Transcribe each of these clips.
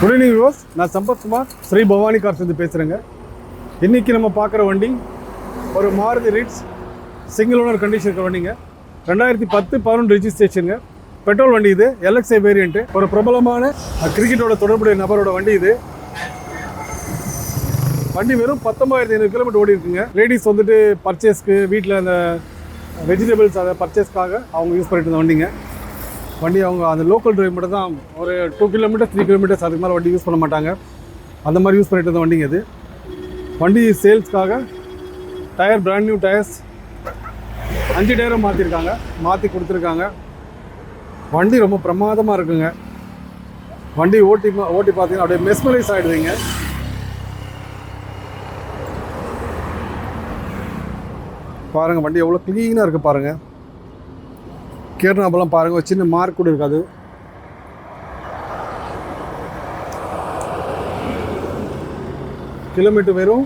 Good evening viewers, நான் Sampath Kumar Sri Bhavani cars வந்து பேசுகிறேங்க. இன்றைக்கி நம்ம பார்க்குற வண்டி ஒரு Maruti Ritz single owner condition இருக்கிற வண்டிங்க. 2010-11 ரெஜிஸ்ட்ரேஷனுங்க. பெட்ரோல் வண்டி இது, எல்எக்ஸ்ஐ வேரியண்ட்டு. ஒரு பிரபலமான கிரிக்கெட்டோட தொடர்புடைய நபரோட வண்டி இது. வண்டி வெறும் 19,500 கிலோமீட்டர் ஓடி இருக்குங்க. லேடிஸ் வந்துட்டு பர்ச்சேஸ்க்கு, வீட்டில் அந்த வெஜிடபிள்ஸ் அதை பர்ச்சேஸ்க்காக அவங்க யூஸ் பண்ணிட்டு இருந்த வண்டிங்க. வண்டி அவங்க அந்த லோக்கல் டிரைவ் மட்டும் தான், ஒரு 2 கிலோமீட்டர் 3 கிலோமீட்டர்ஸ் அதுக்கு மேலே வண்டி யூஸ் பண்ண மாட்டாங்க. அந்த மாதிரி யூஸ் பண்ணிட்டு இருந்த வண்டிங்க இது. வண்டி சேல்ஸ்க்காக டயர் பிராண்ட் நியூ டயர்ஸ் 5 டயரும் மாற்றி கொடுத்துருக்காங்க. வண்டி ரொம்ப பிரமாதமாக இருக்குங்க. வண்டி ஓட்டி பார்த்தீங்கன்னா அப்படியே மெஸ்மரைஸ் ஆகிடுவீங்க. பாருங்கள் வண்டி எவ்வளோ க்ளீனாக இருக்குது பாருங்கள். கேர்னாபெல்லாம் பாருங்கள், ஒரு சின்ன மார்க் கூட இருக்காது. கிலோமீட்டர் வெறும்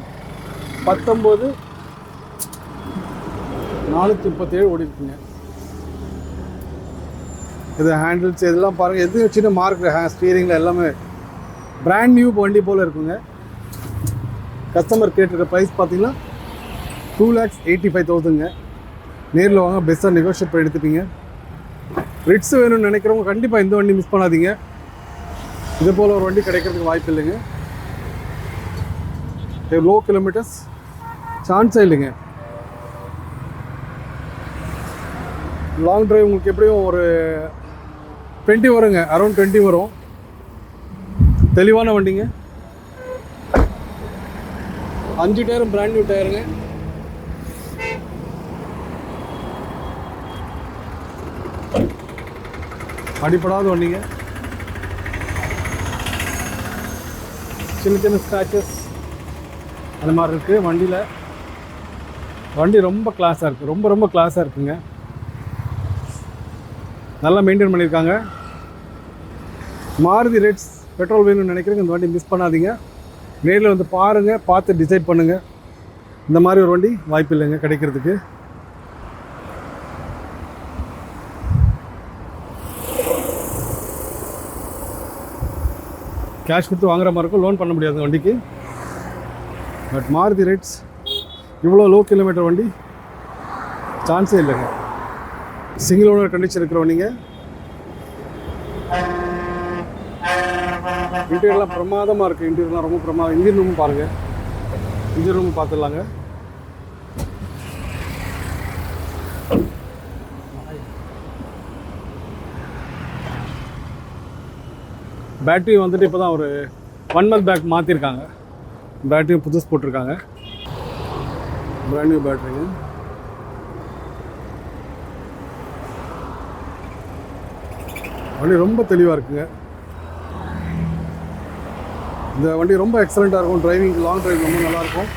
19,437 ஓடி இருக்குங்க. இது ஹேண்டில்ஸ் இதெல்லாம் பாருங்கள், எது சின்ன மார்க் ஸ்டீரிங்கில் எல்லாமே பிராண்ட் நியூ வண்டி போல் இருக்குங்க. கஸ்டமர் கேட்டிருக்க ப்ரைஸ் பார்த்தீங்கன்னா 2,85,000ங்க. நேரில் வாங்க, பெஸ்ட்டாக நெகோஷியேட் பண்ணி எடுத்துப்பீங்க. ரிட்ஸ் வேணும்னு நினைக்கிறவங்க கண்டிப்பாக இந்த வண்டி மிஸ் பண்ணாதீங்க. இது போல் ஒரு வண்டி கிடைக்கிறதுக்கு வாய்ப்பு இல்லைங்க. லோ கிலோமீட்டர்ஸ் சான்ஸே இல்லைங்க. லாங் ட்ரைவ் உங்களுக்கு எப்படியும் ஒரு 20 வருங்க, அரௌண்ட் 20 வரும். தெளிவான வண்டிங்க. 5 டயரும் பிராண்ட் நியூ டயருங்க. அடிப்படாத வண்டிங்க. சின்ன சின்ன ஸ்க்ராச்சஸ் அந்த மாதிரி இருக்குது வண்டியில். வண்டி ரொம்ப கிளாஸாக இருக்குது, ரொம்ப கிளாஸாக இருக்குங்க. நல்லா மெயின்டைன் பண்ணியிருக்காங்க. மாருதி ரிட்ஸ் பெட்ரோல் வேணும்னு நினைக்கிறேங்க, இந்த வண்டி மிஸ் பண்ணாதீங்க. நேரில் வந்து பாருங்கள், பார்த்து டிசைட் பண்ணுங்கள். இந்த மாதிரி ஒரு வண்டி வாய்ப்பு இல்லைங்க கிடைக்கிறதுக்கு. கேஷ் கொடுத்து வாங்குற மாதிரி இருக்கும், லோன் பண்ண முடியாது வண்டிக்கு. பட் மாருதி ரிட்ஸ் இவ்வளோ லோ கிலோமீட்டர் வண்டி சான்ஸே இல்லைங்க. சிங்கிள் ஓனர் கண்டிஷன் இருக்கிற வண்டிங்க. இன்டீரியர்லாம் பிரமாதமாக இருக்குது. இன்டீரியர்லாம் ரொம்ப பிரமாதம். இன்ஜின் ரூமும் பாருங்கள், இன்ஜின் ரூமும் பார்த்துடலாங்க. பேட்ரி வந்துட்டு இப்போ தான் ஒரு 1 month பேக் மாற்றிருக்காங்க. பேட்டரியும் புதுசு போட்டிருக்காங்க. பிராண்ட் நியூ பேட்டரிங்க. வண்டி ரொம்ப தெளிவாக இருக்குங்க. இந்த வண்டி ரொம்ப எக்ஸலண்ட்டாக இருக்கும். டிரைவிங், லாங் டிரைவ் ரொம்ப நல்லாயிருக்கும்.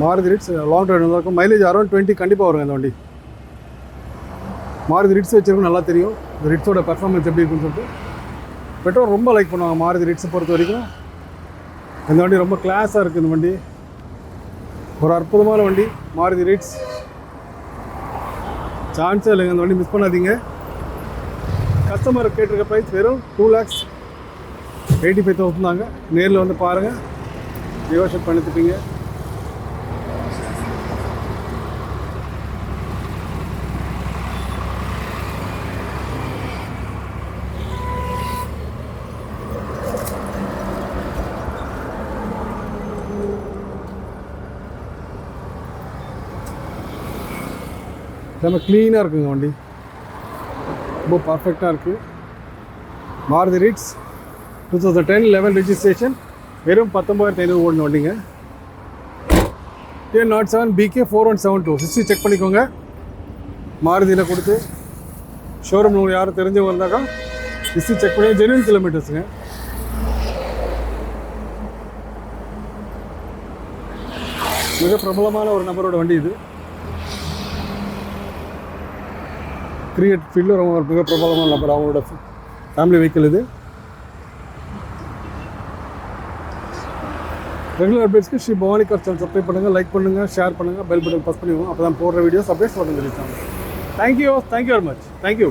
மாருதி ரிட்ஸ் லாங் டிரைவ் நல்லாயிருக்கும். மைலேஜ் அரௌண்ட் 20 கண்டிப்பாக வருங்க இந்த வண்டி. மாருதி ரிட்ஸ் வச்சிருக்கோம், நல்லா தெரியும் இந்த ரிட்ஸோட பர்ஃபார்மன்ஸ் எப்படி இருக்குன்னு சொல்லிட்டு. பெட்ரோல் ரொம்ப லைக் பண்ணுவாங்க மாருதி ரிட்ஸை பொறுத்த வரைக்கும். இந்த வண்டி ரொம்ப கிளாஸாக இருக்குது. இந்த வண்டி ஒரு அற்புதமான வண்டி. மாருதி ரிட்ஸ் சான்ஸே இல்லைங்க, இந்த வண்டி மிஸ் பண்ணாதீங்க. கஸ்டமர் கேட்டிருக்க ப்ரைஸ் வெறும் 2,85,000 தாங்க. நேரில் வந்து பாருங்கள், நெகோஷியேட் பண்ணிட்டுப்பீங்க. ரொம்ப க்ளீனாக இருக்குங்க வண்டி, ரொம்ப பர்ஃபெக்டாக இருக்குது. மாருதி ரிட்ஸ் 2010-11 ரெஜிஸ்ட்ரேஷன், வெறும் 19,500 ஓடின வண்டிங்க. TN07 BK 4172 60 செக் பண்ணிக்கோங்க. மாருதியில் கொடுத்து ஷோரூமில் யாரும் தெரிஞ்சவங்க இருந்தாக்கா 60 செக் பண்ணி ஜென்யூன் கிலோமீட்டர்ஸுங்க. மிக பிரபலமான ஒரு நபரோட வண்டி இது. கிரிக்கெட் ஃபீல்டில் ரொம்ப மிக பிரபலமான நபர், அவங்களோட ஃபேமிலி வெஹிக்கிள் இது. ரெகுலர் அப்டேட்ஸ்க்கு Sri Bhavani cars channel subscribe பண்ணுங்கள், லைக் பண்ணுங்கள், ஷேர் பண்ணுங்கள், பெல் பட்டன் ப்ரெஸ் பண்ணிடுவோம். அப்போ தான் போடுற வீடியோஸ் அப்டேட்ஸ் வந்து தெரிவித்தாங்க. Thank you very much. தேங்க்யூ.